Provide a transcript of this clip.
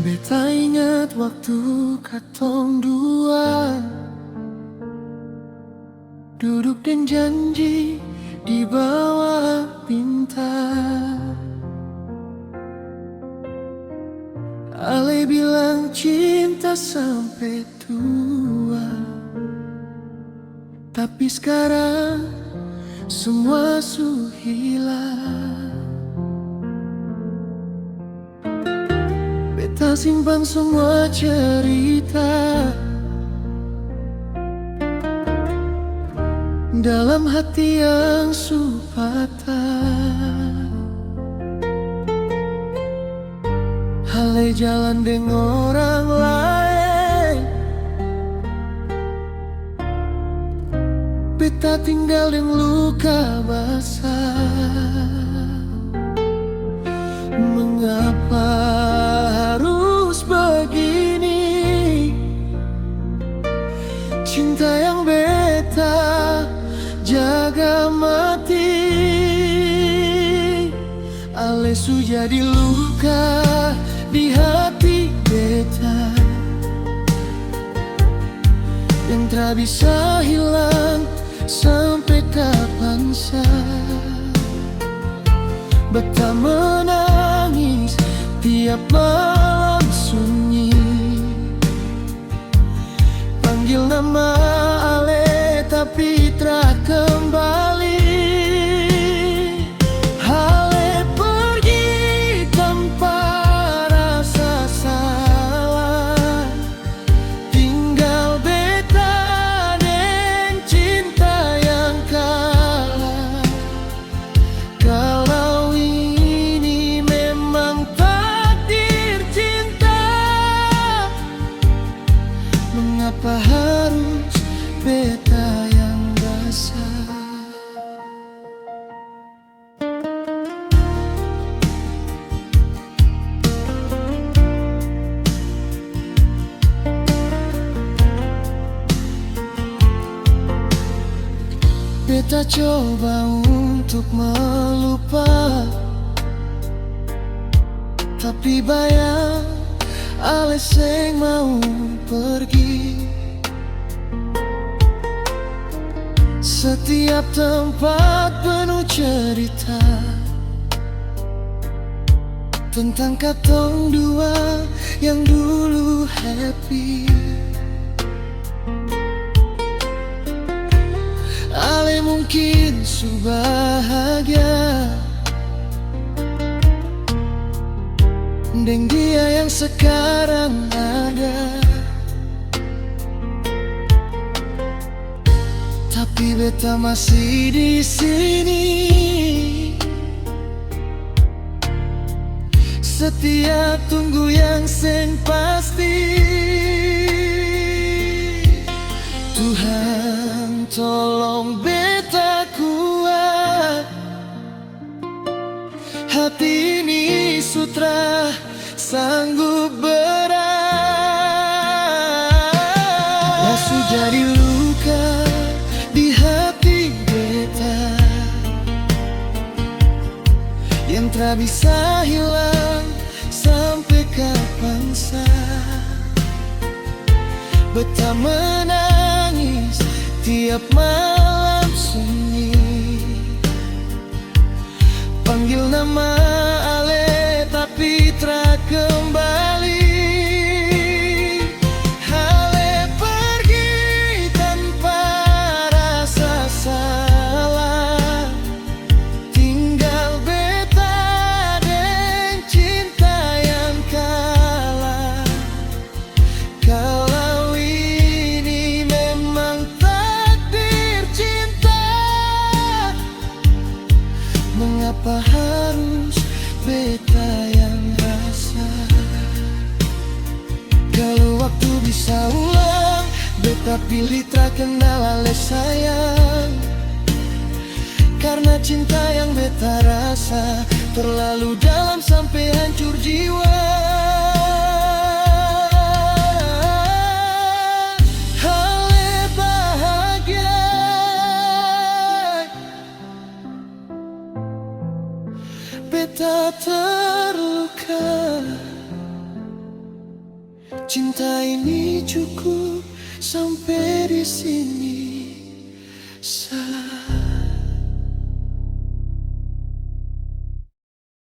Beta ingat waktu katong dua duduk dan janji di bawah bintang. Ale bilang cinta sampai tua, tapi sekarang semua su hilang. Beta simpan semua cerita dalam hati yang su patah. Ale jalan dengan orang lain, beta tinggal dengan luka basah. Mengapa harus begini? Cinta yang beta jaga mati, ale su jadi luka di hati beta yang tak bisa hilang sampai kapan saja. Beta menangis tiap malam sunyi, panggil nama ale tapi tak kembali. Ale pergi tanpa rasa salah, tinggal beta dan cinta yang kalah. Kalau ini memang takdir cinta, mengapa harus beta yang basah? Beta coba untuk melupa, tapi bayang ale seng mau pergi. Setiap tempat penuh cerita tentang katong dua yang dulu happy. Ale mungkin su bahagia dengan dia yang sekarang ada, tapi beta masih di sini. Setia tunggu yang seng pasti. Tuhan tolong beta kuat, hati ini sutra sanggup berat. Lasu jadi luka di hati beta yang tak bisa hilang sampai kapan saja. Beta menangis tiap malam sunyi, panggil nama ale tapi tak kembali. Ale pergi tanpa rasa salah, tinggal beta dan cinta yang kalah. Kalau ini memang takdir cinta, mengapa harus beta yang rasa? Kalau waktu bisa ulang, beta pilih tak kenal ale sayang. Karena cinta yang beta rasa terlalu dalam sampai hancur jiwa. Ale bahagia, beta terluka. Cinta ini cukup sampai di sini saja.